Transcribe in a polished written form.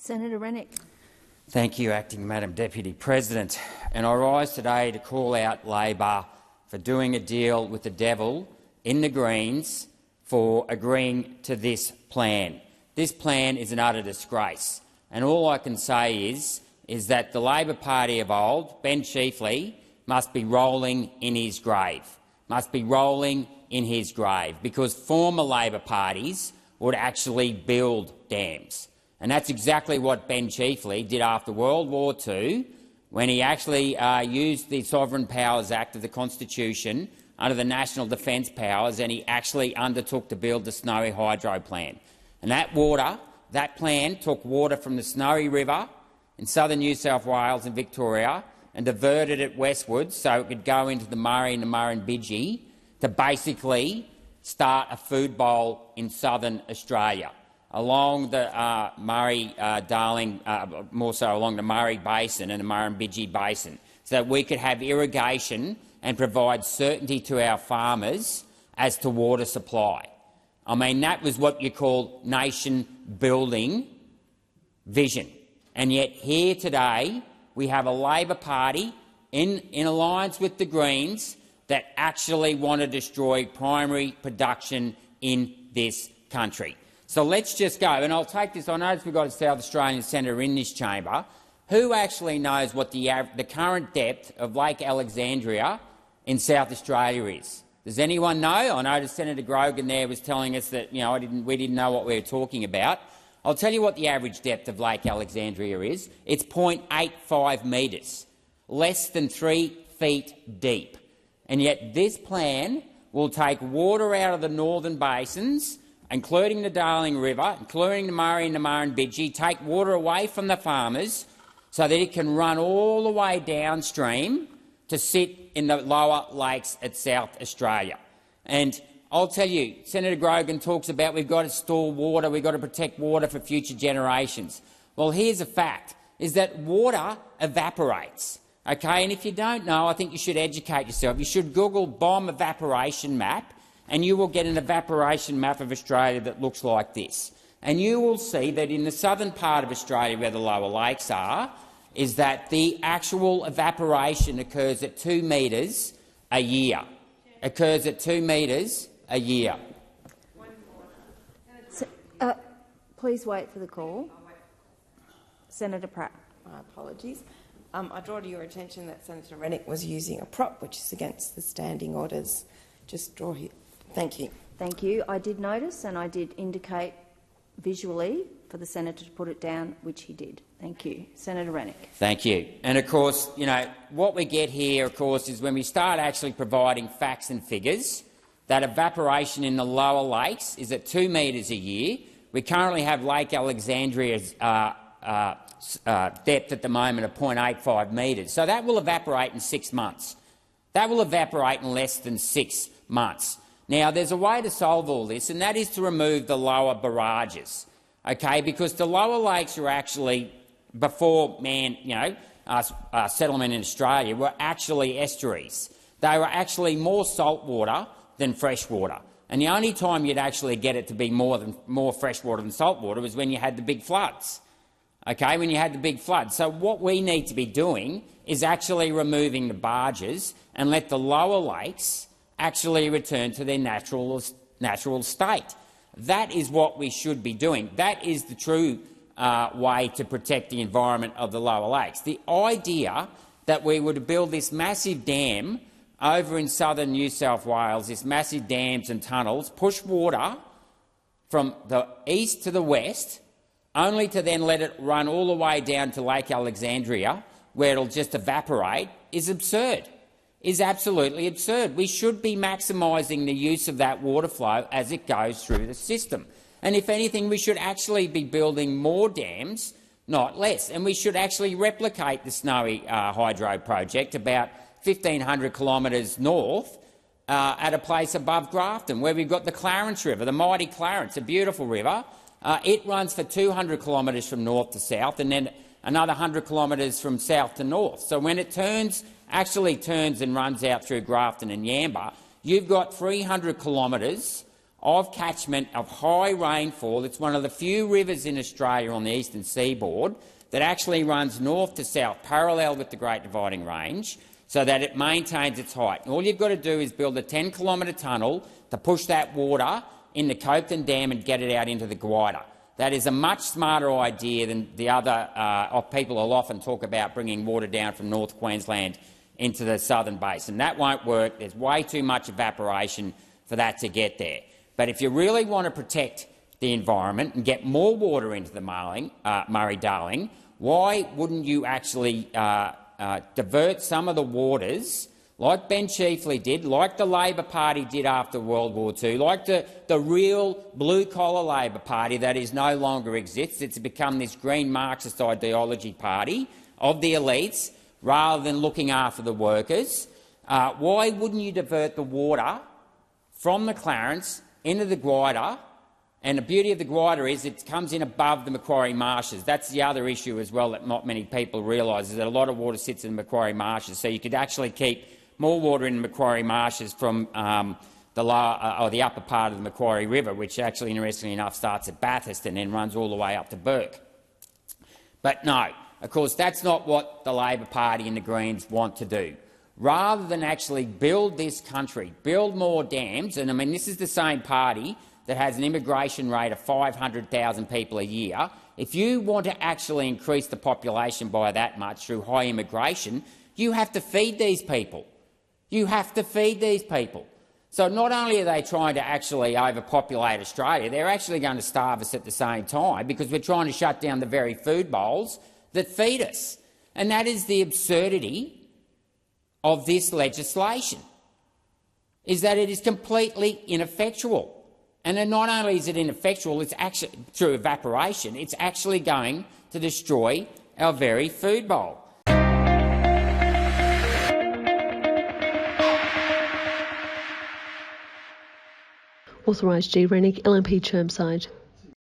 Senator Rennick. Thank you, Acting Madam Deputy President. And I rise today to call out Labor for doing a deal with the devil in the Greens for agreeing to this plan. This plan is an utter disgrace. And all I can say is that the Labor Party of old, Ben Chiefeley, must be rolling in his grave. Must be rolling in his grave, because former Labor parties would actually build dams. And that's exactly what Ben Chiefeley did after World War II, when he actually used the Sovereign Powers Act of the Constitution under the National Defence Powers, and he actually undertook to build the Snowy Hydro Plan. And that plan took water from the Snowy River in southern New South Wales and Victoria and diverted it westwards so it could go into the Murray and the Murrumbidgee to basically start a food bowl in southern Australia, along the Murray-Darling, more so along the Murray Basin and the Murrumbidgee Basin, so that we could have irrigation and provide certainty to our farmers as to water supply. I mean, that was what you call nation-building vision. And yet here today we have a Labor Party in alliance with the Greens that actually want to destroy primary production in this country. So let's just go, and I'll take this. I notice we've got a South Australian senator in this chamber. Who actually knows what the current depth of Lake Alexandria in South Australia is? Does anyone know? I noticed Senator Grogan there was telling us that we didn't know what we were talking about. I'll tell you what the average depth of Lake Alexandria is. It's 0.85 metres, less than 3 feet deep. And yet this plan will take water out of the northern basins, including the Darling River, including the Murray and the Murrumbidgee, take water away from the farmers so that it can run all the way downstream to sit in the lower lakes at South Australia. And I'll tell you, Senator Grogan talks about we've got to store water, we've got to protect water for future generations. Well, here's a fact, is that water evaporates. Okay? And if you don't know, I think you should educate yourself. You should Google bomb evaporation map, and you will get an evaporation map of Australia that looks like this. And you will see that in the southern part of Australia, where the lower lakes are, is that the actual evaporation occurs at 2 metres a year. Occurs at 2 metres a year. Please wait for the call. Senator Pratt. My apologies. I draw to your attention that Senator Rennick was using a prop which is against the standing orders. Just draw here. Thank you. Thank you. I did notice and I did indicate visually for the senator to put it down, which he did. Thank you. Senator Rennick. Thank you. And of course, what we get here, of course, is when we start actually providing facts and figures, that evaporation in the lower lakes is at 2 metres a year. We currently have Lake Alexandria's depth at the moment of 0.85 metres. So that will evaporate in 6 months. That will evaporate in less than 6 months. Now, there's a way to solve all this, and that is to remove the lower barrages, okay? Because the lower lakes are actually, before settlement in Australia, were actually estuaries. They were actually more salt water than fresh water. And the only time you'd actually get it to be more fresh water than salt water was when you had the big floods. Okay, when you had the big floods. So what we need to be doing is actually removing the barges and let the lower lakes actually return to their natural state. That is what we should be doing. That is the true way to protect the environment of the lower lakes. The idea that we would build this massive dam over in southern New South Wales, this massive dams and tunnels, push water from the east to the west, only to then let it run all the way down to Lake Alexandria, where it'll just evaporate, is absurd. Is absolutely absurd. We should be maximising the use of that water flow as it goes through the system. And if anything, we should actually be building more dams, not less. And we should actually replicate the Snowy Hydro project about 1,500 kilometres north at a place above Grafton, where we've got the Clarence River, the mighty Clarence, a beautiful river. It runs for 200 kilometres from north to south, and then another 100 kilometres from south to north. So when it actually turns and runs out through Grafton and Yamba, you've got 300 kilometres of catchment of high rainfall. It's one of the few rivers in Australia on the eastern seaboard that actually runs north to south, parallel with the Great Dividing Range, so that it maintains its height. And all you've got to do is build a 10-kilometre tunnel to push that water in the Copeton Dam and get it out into the Gwydir. That is a much smarter idea than the other people will often talk about bringing water down from North Queensland into the southern basin. That won't work. There's way too much evaporation for that to get there. But if you really want to protect the environment and get more water into the Murray-Darling, why wouldn't you actually divert some of the waters, like Ben Chiefeley did, like the Labor Party did after World War II, like the real blue-collar Labor Party that is no longer exists? It's become this green Marxist ideology party of the elites rather than looking after the workers. Why wouldn't you divert the water from the Clarence into the Gwydir? And the beauty of the Gwydir is it comes in above the Macquarie Marshes. That's the other issue as well that not many people realise, is that a lot of water sits in the Macquarie Marshes. So you could actually keep more water in the Macquarie Marshes from the upper part of the Macquarie River, which actually, interestingly enough, starts at Bathurst and then runs all the way up to Bourke. But no, of course, that's not what the Labor Party and the Greens want to do. Rather than actually build this country, build more dams, and I mean this is the same party that has an immigration rate of 500,000 people a year. If you want to actually increase the population by that much through high immigration, you have to feed these people. You have to feed these people. So not only are they trying to actually overpopulate Australia, they're actually going to starve us at the same time, because we're trying to shut down the very food bowls that feed us. And that is the absurdity of this legislation, is that it is completely ineffectual. And then not only is it ineffectual, it's actually, through evaporation, it's actually going to destroy our very food bowl. Authorised G. Rennick, LNP Chermside.